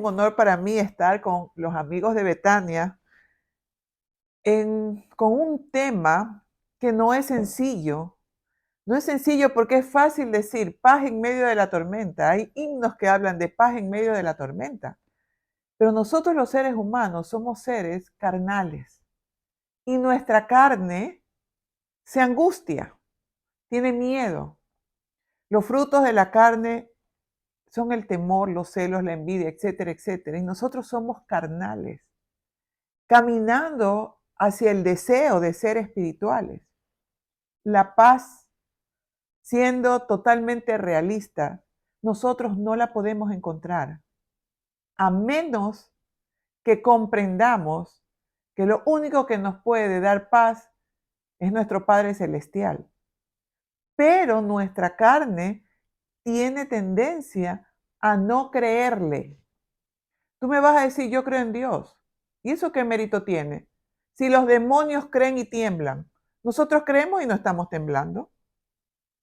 Un honor para mí estar con los amigos de Betania con un tema que no es sencillo. No es sencillo porque es fácil decir paz en medio de la tormenta. Hay himnos que hablan de paz en medio de la tormenta. Pero nosotros los seres humanos somos seres carnales y nuestra carne se angustia, tiene miedo. Los frutos de la carne son el temor, los celos, la envidia, etcétera, etcétera. Y nosotros somos carnales, caminando hacia el deseo de ser espirituales. La paz, siendo totalmente realista, nosotros no la podemos encontrar, a menos que comprendamos que lo único que nos puede dar paz es nuestro Padre Celestial. Pero nuestra carne tiene tendencia a no creerle. Tú me vas a decir, yo creo en Dios. ¿Y eso qué mérito tiene? Si los demonios creen y tiemblan, nosotros creemos y no estamos temblando.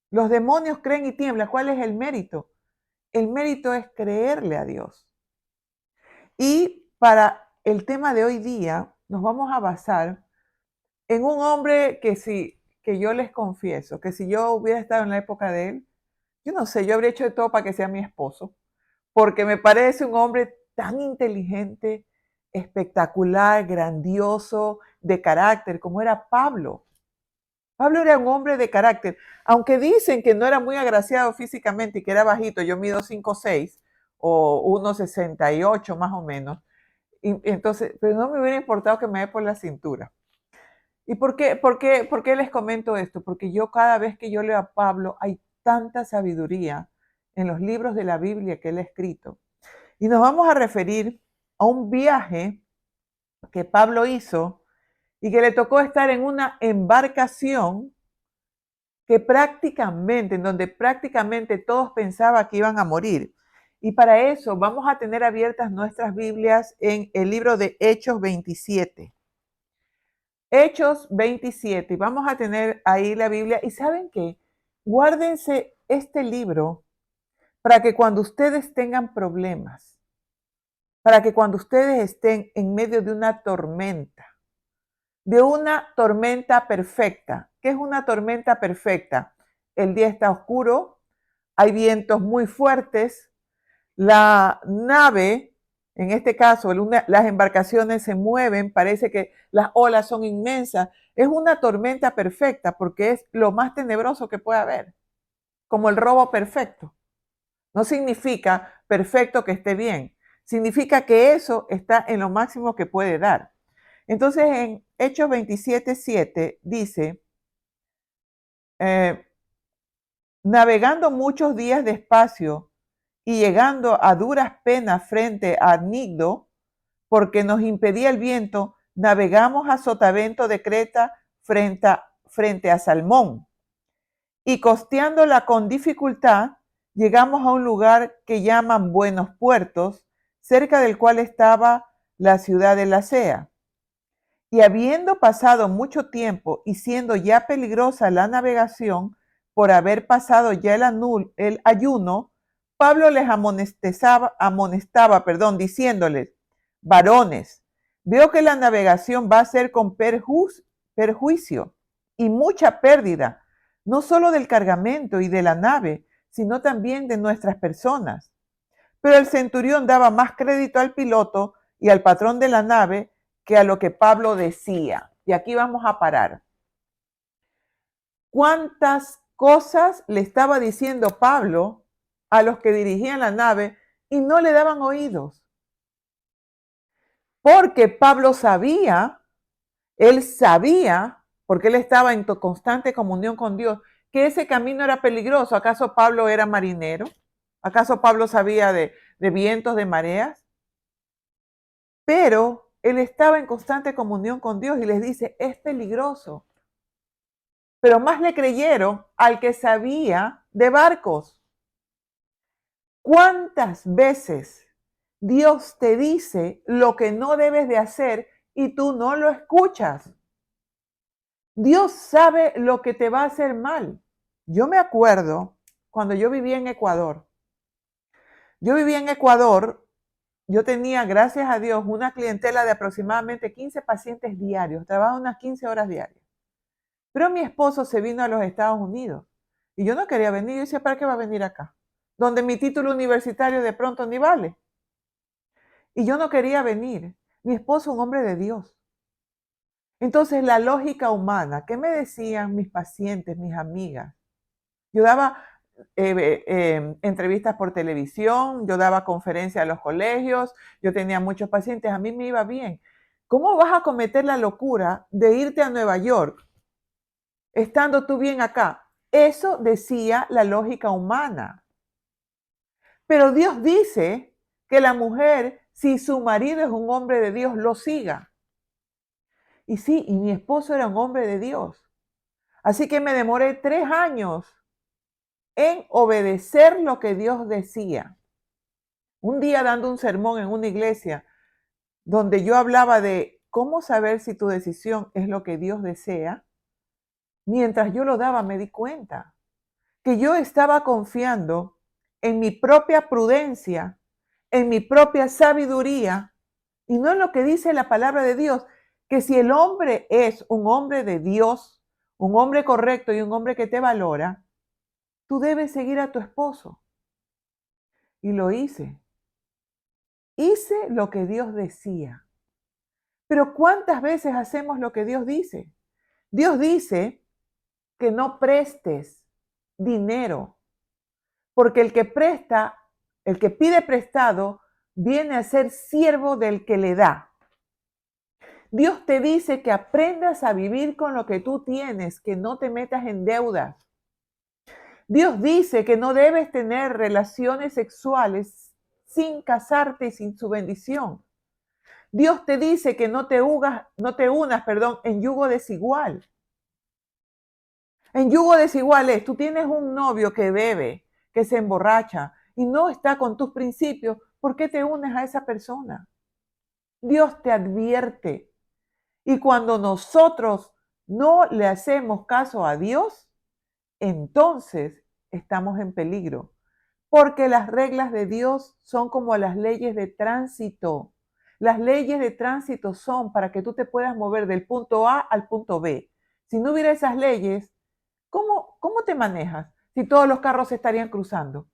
Los demonios creen y tiemblan. ¿Cuál es el mérito? El mérito es creerle a Dios. Y para el tema de hoy día, nos vamos a basar en un hombre que yo les confieso, que si yo hubiera estado en la época de él, yo no sé, yo habría hecho de todo para que sea mi esposo, porque me parece un hombre tan inteligente, espectacular, grandioso, de carácter, como era Pablo. Pablo era un hombre de carácter, aunque dicen que no era muy agraciado físicamente y que era bajito, yo mido 5'6" o 1,68 más o menos, y entonces, pero no me hubiera importado que me dé por la cintura. ¿Y por qué les comento esto? Porque yo cada vez que yo leo a Pablo hay tanta sabiduría en los libros de la Biblia que él ha escrito. Y nos vamos a referir a un viaje que Pablo hizo y que le tocó estar en una embarcación en donde prácticamente todos pensaban que iban a morir. Y para eso vamos a tener abiertas nuestras Biblias en el libro de Hechos 27. Hechos 27, y vamos a tener ahí la Biblia. ¿Y saben qué? Guárdense este libro para que cuando ustedes tengan problemas, para que cuando ustedes estén en medio de una tormenta perfecta. ¿Qué es una tormenta perfecta? El día está oscuro, hay vientos muy fuertes, la nave, en este caso, las embarcaciones se mueven, parece que las olas son inmensas. Es una tormenta perfecta porque es lo más tenebroso que puede haber, como el robo perfecto. No significa perfecto que esté bien, significa que eso está en lo máximo que puede dar. Entonces, en Hechos 27:7 dice, navegando muchos días despacio y llegando a duras penas frente a Nigdo, porque nos impedía el viento, navegamos a sotavento de Creta frente a Salmón. Y costeándola con dificultad, llegamos a un lugar que llaman Buenos Puertos, cerca del cual estaba la ciudad de Lasea. Y habiendo pasado mucho tiempo y siendo ya peligrosa la navegación por haber pasado ya el ayuno, Pablo les amonestaba, diciéndoles, varones, veo que la navegación va a ser con perjuicio y mucha pérdida, no solo del cargamento y de la nave, sino también de nuestras personas. Pero el centurión daba más crédito al piloto y al patrón de la nave que a lo que Pablo decía. Y aquí vamos a parar. ¿Cuántas cosas le estaba diciendo Pablo a los que dirigían la nave y no le daban oídos? Porque Pablo él sabía, porque él estaba en constante comunión con Dios, que ese camino era peligroso. ¿Acaso Pablo era marinero? ¿Acaso Pablo sabía de vientos, de mareas? Pero él estaba en constante comunión con Dios y les dice, es peligroso. Pero más le creyeron al que sabía de barcos. ¿Cuántas veces Dios te dice lo que no debes de hacer y tú no lo escuchas? Dios sabe lo que te va a hacer mal. Yo me acuerdo cuando yo vivía en Ecuador. Yo vivía en Ecuador yo tenía, gracias a Dios, una clientela de aproximadamente 15 pacientes diarios. Trabajaba unas 15 horas diarias. Pero mi esposo se vino a los Estados Unidos y yo no quería venir. Yo decía, ¿para qué va a venir acá? Donde mi título universitario de pronto ni vale. Y yo no quería venir. Mi esposo, un hombre de Dios. Entonces, la lógica humana, ¿qué me decían mis pacientes, mis amigas? Yo daba entrevistas por televisión, yo daba conferencias a los colegios, yo tenía muchos pacientes, a mí me iba bien. ¿Cómo vas a cometer la locura de irte a Nueva York estando tú bien acá? Eso decía la lógica humana. Pero Dios dice que la mujer, si su marido es un hombre de Dios, lo siga. Y sí, y mi esposo era un hombre de Dios. Así que me demoré 3 años en obedecer lo que Dios decía. Un día dando un sermón en una iglesia donde yo hablaba de cómo saber si tu decisión es lo que Dios desea, mientras yo lo daba me di cuenta que yo estaba confiando en mi propia prudencia, en mi propia sabiduría y no en lo que dice la palabra de Dios, que si el hombre es un hombre de Dios, un hombre correcto y un hombre que te valora, tú debes seguir a tu esposo. Y lo hice. Hice lo que Dios decía. Pero ¿cuántas veces hacemos lo que Dios dice? Dios dice que no prestes dinero, porque el que presta, el que pide prestado, viene a ser siervo del que le da. Dios te dice que aprendas a vivir con lo que tú tienes, que no te metas en deudas. Dios dice que no debes tener relaciones sexuales sin casarte y sin su bendición. Dios te dice que no te unas, en yugo desigual. En yugo desigual es, tú tienes un novio que bebe, que se emborracha y no está con tus principios, ¿por qué te unes a esa persona? Dios te advierte. Y cuando nosotros no le hacemos caso a Dios, entonces estamos en peligro. Porque las reglas de Dios son como las leyes de tránsito. Las leyes de tránsito son para que tú te puedas mover del punto A al punto B. Si no hubiera esas leyes, ¿cómo te manejas si todos los carros se estarían cruzando?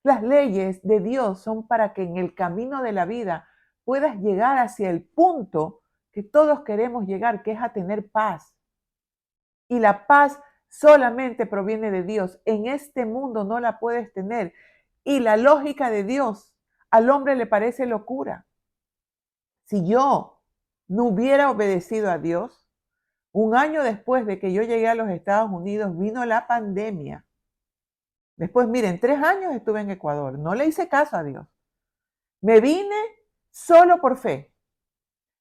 Las leyes de Dios son para que en el camino de la vida puedas llegar hacia el punto que todos queremos llegar, que es a tener paz. Y la paz solamente proviene de Dios. En este mundo no la puedes tener. Y la lógica de Dios al hombre le parece locura. Si yo no hubiera obedecido a Dios, un año después de que yo llegué a los Estados Unidos, vino la pandemia. Después, miren, 3 años estuve en Ecuador. No le hice caso a Dios. Me vine solo por fe.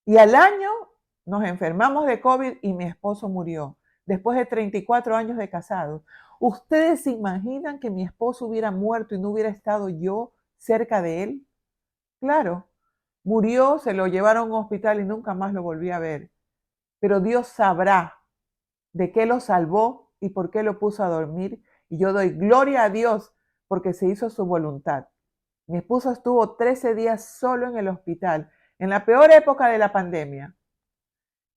Y al año nos enfermamos de COVID y mi esposo murió. Después de 34 años de casados. ¿Ustedes se imaginan que mi esposo hubiera muerto y no hubiera estado yo cerca de él? Claro, murió, se lo llevaron a un hospital y nunca más lo volví a ver. Pero Dios sabrá de qué lo salvó y por qué lo puso a dormir. Y yo doy gloria a Dios porque se hizo su voluntad. Mi esposo estuvo 13 días solo en el hospital, en la peor época de la pandemia.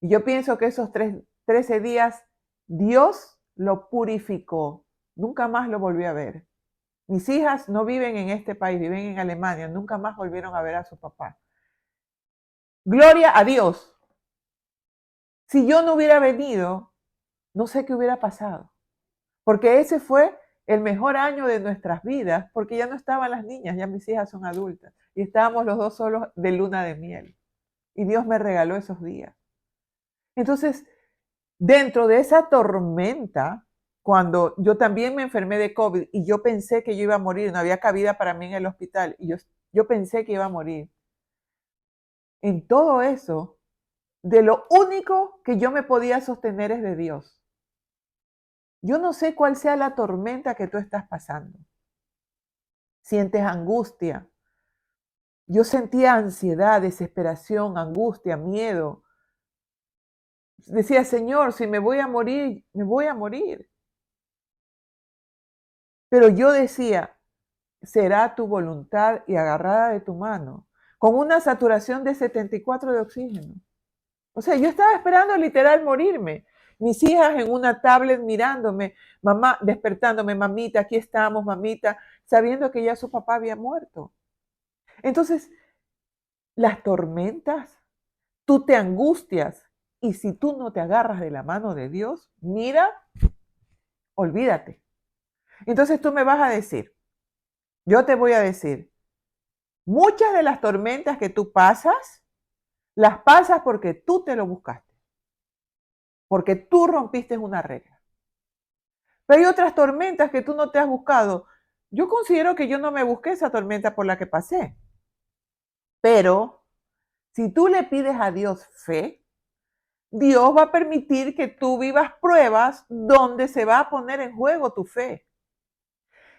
Y yo pienso que esos 13 días Dios lo purificó. Nunca más lo volví a ver. Mis hijas no viven en este país, viven en Alemania. Nunca más volvieron a ver a su papá. Gloria a Dios. Si yo no hubiera venido, no sé qué hubiera pasado. Porque ese fue el mejor año de nuestras vidas, porque ya no estaban las niñas, ya mis hijas son adultas. Y estábamos los dos solos de luna de miel. Y Dios me regaló esos días. Entonces, dentro de esa tormenta, cuando yo también me enfermé de COVID y yo pensé que yo iba a morir, no había cabida para mí en el hospital y yo pensé que iba a morir. En todo eso, de lo único que yo me podía sostener es de Dios. Yo no sé cuál sea la tormenta que tú estás pasando. Sientes angustia. Yo sentía ansiedad, desesperación, angustia, miedo. Decía, Señor, si me voy a morir, me voy a morir. Pero yo decía, será tu voluntad y agarrada de tu mano. con una saturación de 74 de oxígeno. O sea, yo estaba esperando literal morirme. Mis hijas en una tablet mirándome, mamá despertándome, mamita, aquí estamos, mamita, sabiendo que ya su papá había muerto. Entonces, las tormentas, tú te angustias y si tú no te agarras de la mano de Dios, mira, olvídate. Entonces tú me vas a decir, yo te voy a decir, muchas de las tormentas que tú pasas, las pasas porque tú te lo buscaste, porque tú rompiste una regla. Pero hay otras tormentas que tú no te has buscado. Yo considero que yo no me busqué esa tormenta por la que pasé. Pero si tú le pides a Dios fe, Dios va a permitir que tú vivas pruebas donde se va a poner en juego tu fe.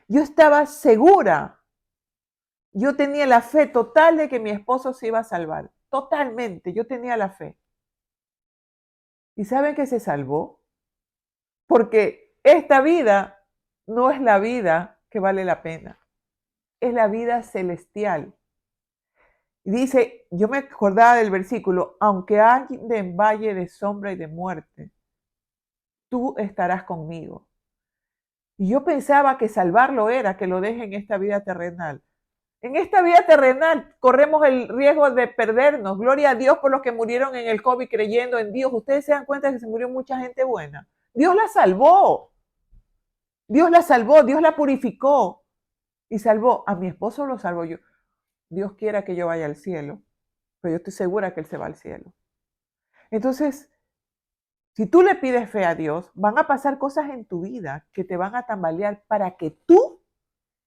Yo estaba segura, yo tenía la fe total de que mi esposo se iba a salvar. Totalmente, yo tenía la fe. ¿Y saben que se salvó? Porque esta vida no es la vida que vale la pena, es la vida celestial. Y dice, yo me acordaba del versículo, aunque ande en valle de sombra y de muerte, tú estarás conmigo. Y yo pensaba que salvarlo era que lo deje en esta vida terrenal. En esta vida terrenal corremos el riesgo de perdernos. Gloria a Dios por los que murieron en el COVID creyendo en Dios. Ustedes se dan cuenta que se murió mucha gente buena. Dios la salvó. Dios la salvó, Dios la purificó y salvó. A mi esposo lo salvo yo. Dios quiera que yo vaya al cielo, pero yo estoy segura que él se va al cielo. Entonces, si tú le pides fe a Dios, van a pasar cosas en tu vida que te van a tambalear para que tú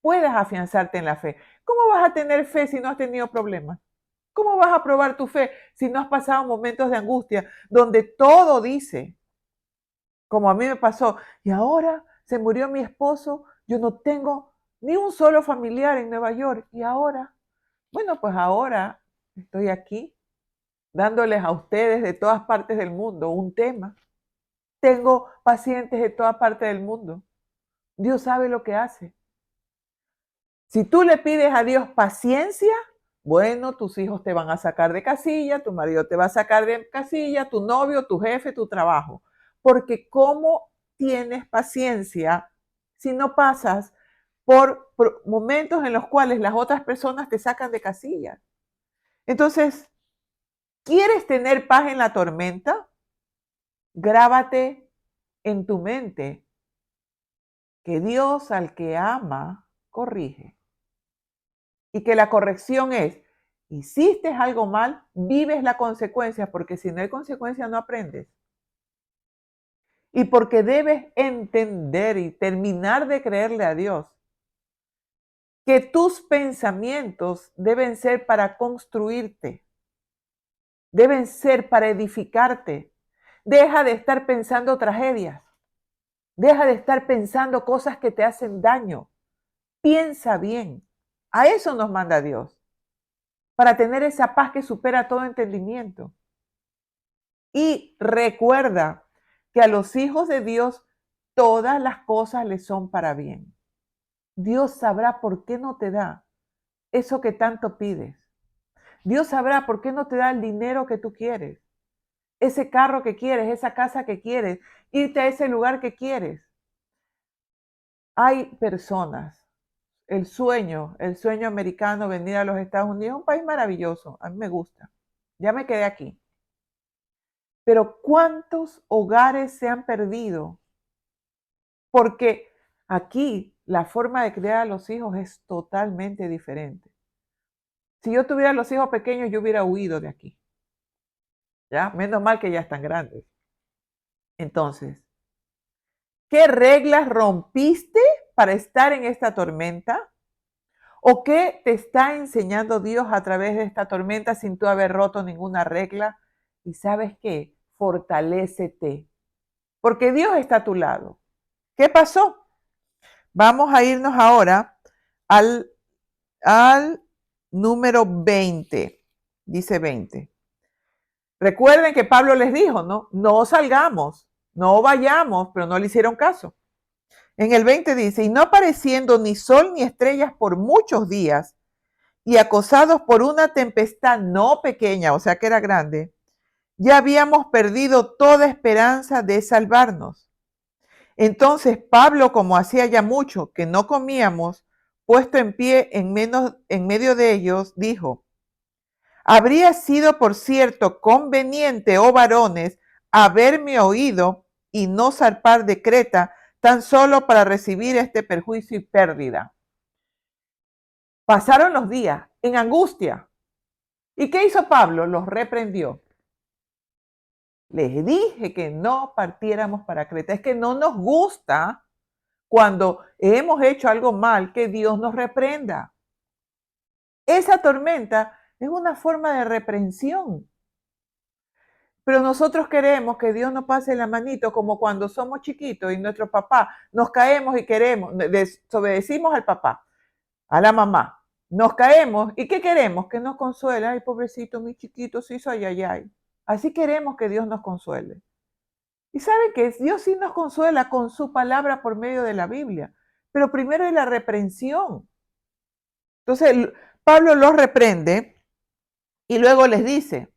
puedas afianzarte en la fe. ¿Cómo vas a tener fe si no has tenido problemas? ¿Cómo vas a probar tu fe si no has pasado momentos de angustia donde todo dice, como a mí me pasó, y ahora se murió mi esposo, yo no tengo ni un solo familiar en Nueva York, y ahora, bueno, pues ahora estoy aquí dándoles a ustedes de todas partes del mundo un tema. Tengo pacientes de todas partes del mundo. Dios sabe lo que hace. Si tú le pides a Dios paciencia, bueno, tus hijos te van a sacar de casilla, tu marido te va a sacar de casilla, tu novio, tu jefe, tu trabajo. Porque ¿cómo tienes paciencia si no pasas por momentos en los cuales las otras personas te sacan de casilla? Entonces, ¿quieres tener paz en la tormenta? Grábate en tu mente que Dios al que ama, corrige. Y que la corrección es, hiciste algo mal, vives la consecuencia, porque si no hay consecuencia no aprendes. Y porque debes entender y terminar de creerle a Dios que tus pensamientos deben ser para construirte, deben ser para edificarte. Deja de estar pensando tragedias, deja de estar pensando cosas que te hacen daño. Piensa bien. A eso nos manda Dios, para tener esa paz que supera todo entendimiento. Y recuerda que a los hijos de Dios todas las cosas les son para bien. Dios sabrá por qué no te da eso que tanto pides. Dios sabrá por qué no te da el dinero que tú quieres, ese carro que quieres, esa casa que quieres, irte a ese lugar que quieres. Hay personas, el sueño americano, venir a los Estados Unidos, es un país maravilloso, a mí me gusta. Ya me quedé aquí. Pero ¿cuántos hogares se han perdido? Porque aquí la forma de criar a los hijos es totalmente diferente. Si yo tuviera los hijos pequeños, yo hubiera huido de aquí. ¿Ya? Menos mal que ya están grandes. Entonces, ¿qué reglas rompiste para estar en esta tormenta? ¿O qué te está enseñando Dios a través de esta tormenta sin tú haber roto ninguna regla? Y ¿sabes qué? Fortalécete, porque Dios está a tu lado. ¿Qué pasó? Vamos a irnos ahora al número 20. Dice 20. Recuerden que Pablo les dijo, ¿no? No salgamos, no vayamos, pero no le hicieron caso. En el 20 dice, y no apareciendo ni sol ni estrellas por muchos días, y acosados por una tempestad no pequeña, o sea que era grande, ya habíamos perdido toda esperanza de salvarnos. Entonces Pablo, como hacía ya mucho que no comíamos, puesto en pie en medio de ellos, dijo: habría sido, por cierto, conveniente, oh varones, haberme oído y no zarpar de Creta tan solo para recibir este perjuicio y pérdida. Pasaron los días en angustia. ¿Y qué hizo Pablo? Los reprendió. Les dije que no partiéramos para Creta. Es que no nos gusta cuando hemos hecho algo mal que Dios nos reprenda. Esa tormenta es una forma de reprensión. Pero nosotros queremos que Dios nos pase la manito como cuando somos chiquitos y nuestro papá nos caemos y queremos, desobedecimos al papá, a la mamá, nos caemos y ¿qué queremos? Que nos consuele. Ay, pobrecito, mi chiquito se hizo ay. Así queremos que Dios nos consuele. Y saben que Dios sí nos consuela con su palabra por medio de la Biblia, pero primero es la reprensión. Entonces, Pablo los reprende y luego les dice: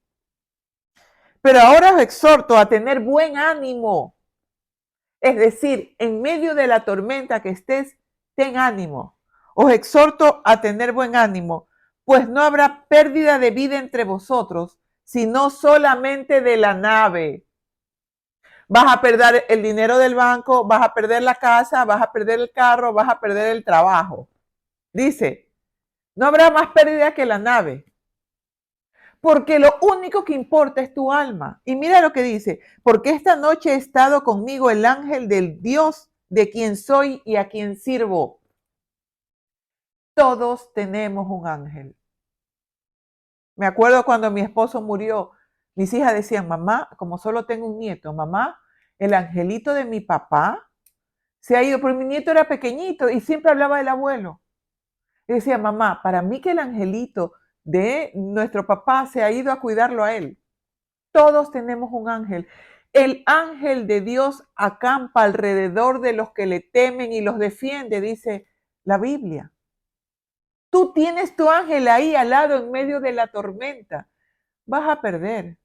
pero ahora os exhorto a tener buen ánimo. Es decir, en medio de la tormenta que estés, ten ánimo. Os exhorto a tener buen ánimo, pues no habrá pérdida de vida entre vosotros, sino solamente de la nave. Vas a perder el dinero del banco, vas a perder la casa, vas a perder el carro, vas a perder el trabajo. Dice, no habrá más pérdida que la nave, porque lo único que importa es tu alma. Y mira lo que dice: porque esta noche ha estado conmigo el ángel del Dios de quien soy y a quien sirvo. Todos tenemos un ángel. Me acuerdo cuando mi esposo murió, mis hijas decían: mamá, como solo tengo un nieto, mamá, el angelito de mi papá se ha ido, pero mi nieto era pequeñito y siempre hablaba del abuelo. Y decía: mamá, para mí que el angelito de nuestro papá se ha ido a cuidarlo a él. Todos tenemos un ángel. El ángel de Dios acampa alrededor de los que le temen y los defiende, dice la Biblia. Tú tienes tu ángel ahí al lado en medio de la tormenta. Vas a perder.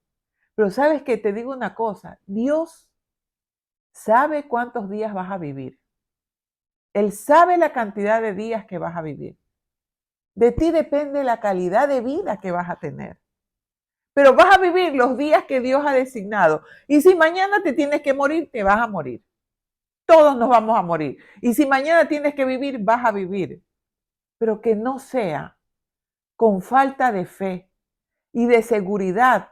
Pero sabes que te digo una cosa, Dios sabe cuántos días vas a vivir. Él sabe la cantidad de días que vas a vivir. De ti depende la calidad de vida que vas a tener. Pero vas a vivir los días que Dios ha designado. Y si mañana te tienes que morir, te vas a morir. Todos nos vamos a morir. Y si mañana tienes que vivir, vas a vivir. Pero que no sea con falta de fe y de seguridad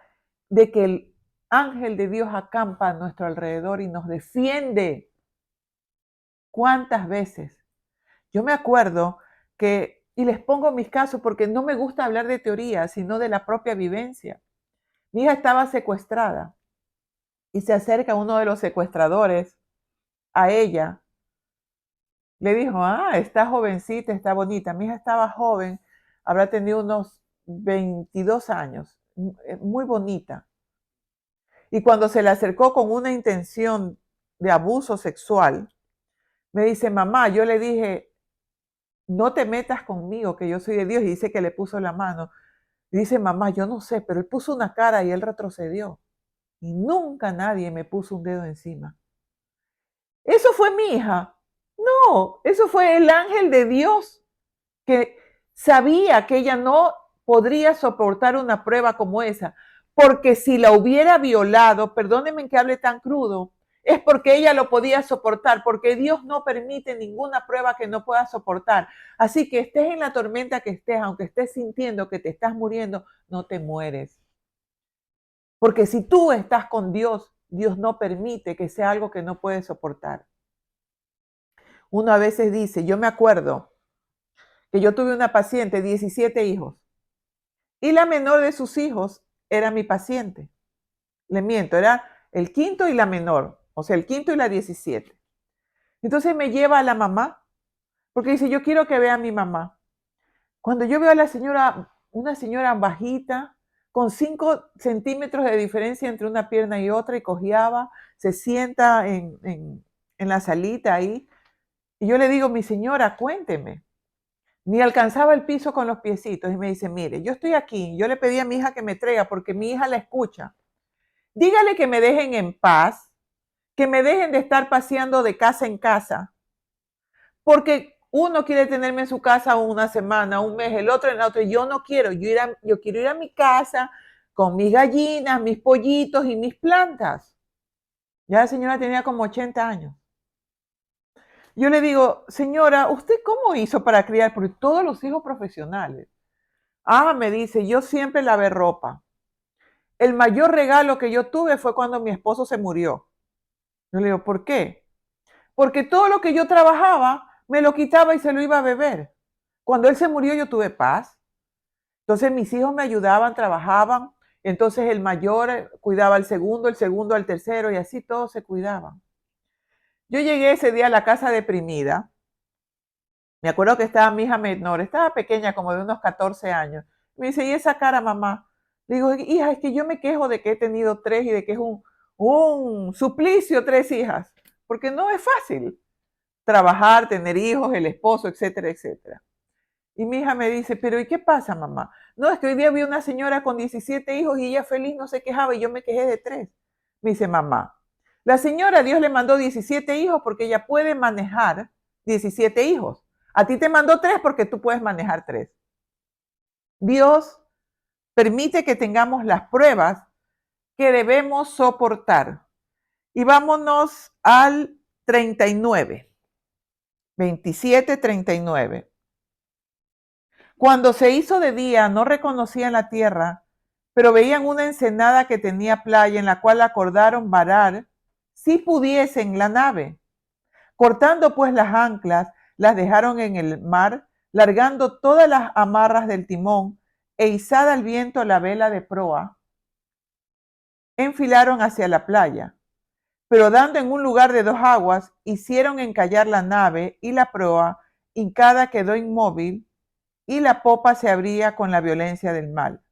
de que el ángel de Dios acampa a nuestro alrededor y nos defiende. ¿Cuántas veces? Yo me acuerdo que, y les pongo mis casos porque no me gusta hablar de teoría, sino de la propia vivencia. Mi hija estaba secuestrada y se acerca uno de los secuestradores a ella. Le dijo: está jovencita, está bonita. Mi hija estaba joven, habrá tenido unos 22 años, muy bonita. Y cuando se le acercó con una intención de abuso sexual, me dice: mamá, yo le dije, no te metas conmigo, que yo soy de Dios. Y dice que le puso la mano. Y dice: mamá, yo no sé, pero él puso una cara y él retrocedió. Y nunca nadie me puso un dedo encima. ¿Eso fue mi hija? No, eso fue el ángel de Dios que sabía que ella no podría soportar una prueba como esa, porque si la hubiera violado, perdónenme que hable tan crudo, es porque ella lo podía soportar, porque Dios no permite ninguna prueba que no pueda soportar. Así que estés en la tormenta que estés, aunque estés sintiendo que te estás muriendo, no te mueres. Porque si tú estás con Dios, Dios no permite que sea algo que no puedes soportar. Uno a veces dice, yo me acuerdo que yo tuve una paciente, 17 hijos, y la menor de sus hijos era mi paciente. Le miento, era el quinto y la menor, o sea, el quinto y la 17. Entonces me lleva a la mamá, porque dice, yo quiero que vea a mi mamá. Cuando yo veo a la señora, una señora bajita, con 5 centímetros de diferencia entre una pierna y otra, y cojeaba, se sienta en la salita ahí, y yo le digo: mi señora, cuénteme. Ni alcanzaba el piso con los piecitos. Y me dice, mire, yo estoy aquí. Yo le pedí a mi hija que me traiga porque mi hija la escucha. Dígale que me dejen en paz, que me dejen de estar paseando de casa en casa. Porque uno quiere tenerme en su casa una semana, un mes, el otro en la otra. Yo no quiero. Yo quiero ir a mi casa con mis gallinas, mis pollitos y mis plantas. Ya la señora tenía como 80 años. Yo le digo, señora, ¿usted cómo hizo para criar? Porque todos los hijos profesionales. Ah, me dice, yo siempre lavé ropa. El mayor regalo que yo tuve fue cuando mi esposo se murió. Yo le digo, ¿por qué? Porque todo lo que yo trabajaba me lo quitaba y se lo iba a beber. Cuando él se murió yo tuve paz. Entonces mis hijos me ayudaban, trabajaban. Entonces el mayor cuidaba al segundo, el segundo al tercero y así todos se cuidaban. Yo llegué ese día a la casa deprimida. Me acuerdo que estaba mi hija menor, estaba pequeña, como de unos 14 años. Me dice, ¿y esa cara, mamá? Le digo, hija, es que yo me quejo de que he tenido tres y de que es un suplicio tres hijas, porque no es fácil trabajar, tener hijos, el esposo, etcétera, etcétera. Y mi hija me dice, pero ¿y qué pasa, mamá? No, es que hoy día vi una señora con 17 hijos y ella feliz no se quejaba y yo me quejé de tres. Me dice, mamá, la señora Dios le mandó 17 hijos porque ella puede manejar 17 hijos. A ti te mandó tres porque tú puedes manejar tres. Dios permite que tengamos las pruebas que debemos soportar. Y vámonos al 39, 27, 39. Cuando se hizo de día, no reconocían la tierra, pero veían una ensenada que tenía playa en la cual acordaron varar, si pudiesen, la nave. Cortando pues las anclas, las dejaron en el mar, largando todas las amarras del timón e izada al viento la vela de proa, enfilaron hacia la playa. Pero dando en un lugar de dos aguas, hicieron encallar la nave y la proa, hincada quedó inmóvil, y la popa se abría con la violencia del mal.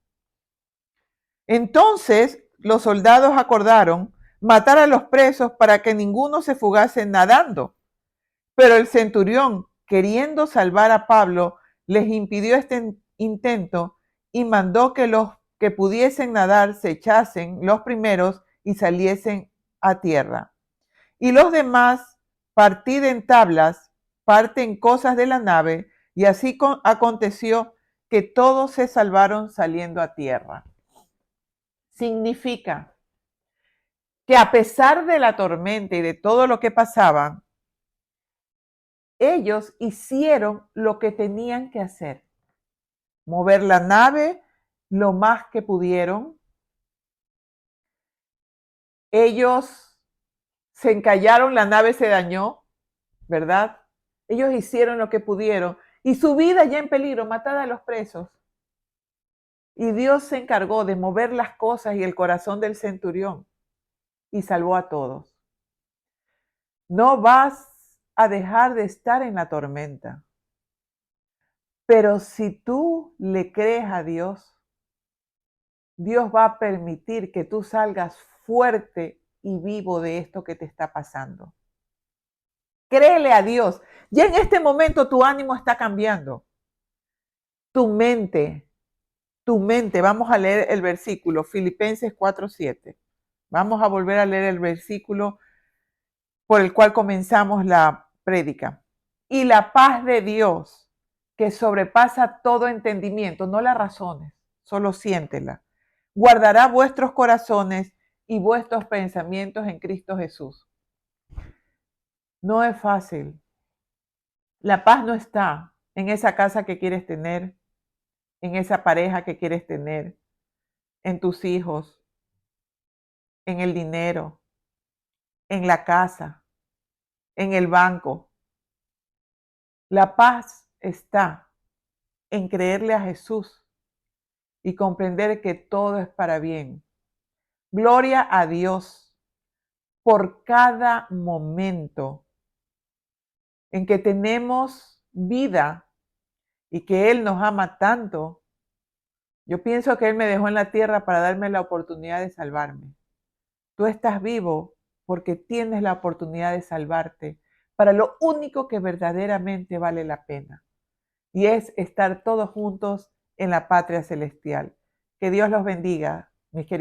Entonces los soldados acordaron matar a los presos para que ninguno se fugase nadando. Pero el centurión, queriendo salvar a Pablo, les impidió este intento y mandó que los que pudiesen nadar se echasen los primeros y saliesen a tierra. Y los demás, partid en tablas, parten cosas de la nave, y así aconteció que todos se salvaron saliendo a tierra. Significa que a pesar de la tormenta y de todo lo que pasaba, ellos hicieron lo que tenían que hacer. Mover la nave lo más que pudieron. Ellos se encallaron, la nave se dañó, ¿verdad? Ellos hicieron lo que pudieron y su vida ya en peligro, matada a los presos. Y Dios se encargó de mover las cosas y el corazón del centurión y salvó a todos. No vas a dejar de estar en la tormenta, pero si tú le crees a Dios, Dios va a permitir que tú salgas fuerte y vivo de esto que te está pasando. Créele a Dios. Ya en este momento tu ánimo está cambiando. Tu mente, vamos a leer el versículo, Filipenses 4:7. Vamos a volver a leer el versículo por el cual comenzamos la prédica. Y la paz de Dios, que sobrepasa todo entendimiento, no la razones, solo siéntela, guardará vuestros corazones y vuestros pensamientos en Cristo Jesús. No es fácil. La paz no está en esa casa que quieres tener, en esa pareja que quieres tener, en tus hijos, en el dinero, en la casa, en el banco. La paz está en creerle a Jesús y comprender que todo es para bien. Gloria a Dios por cada momento en que tenemos vida y que Él nos ama tanto. Yo pienso que Él me dejó en la tierra para darme la oportunidad de salvarme. Tú estás vivo porque tienes la oportunidad de salvarte para lo único que verdaderamente vale la pena. y es estar todos juntos en la patria celestial. Que Dios los bendiga, mis queridos.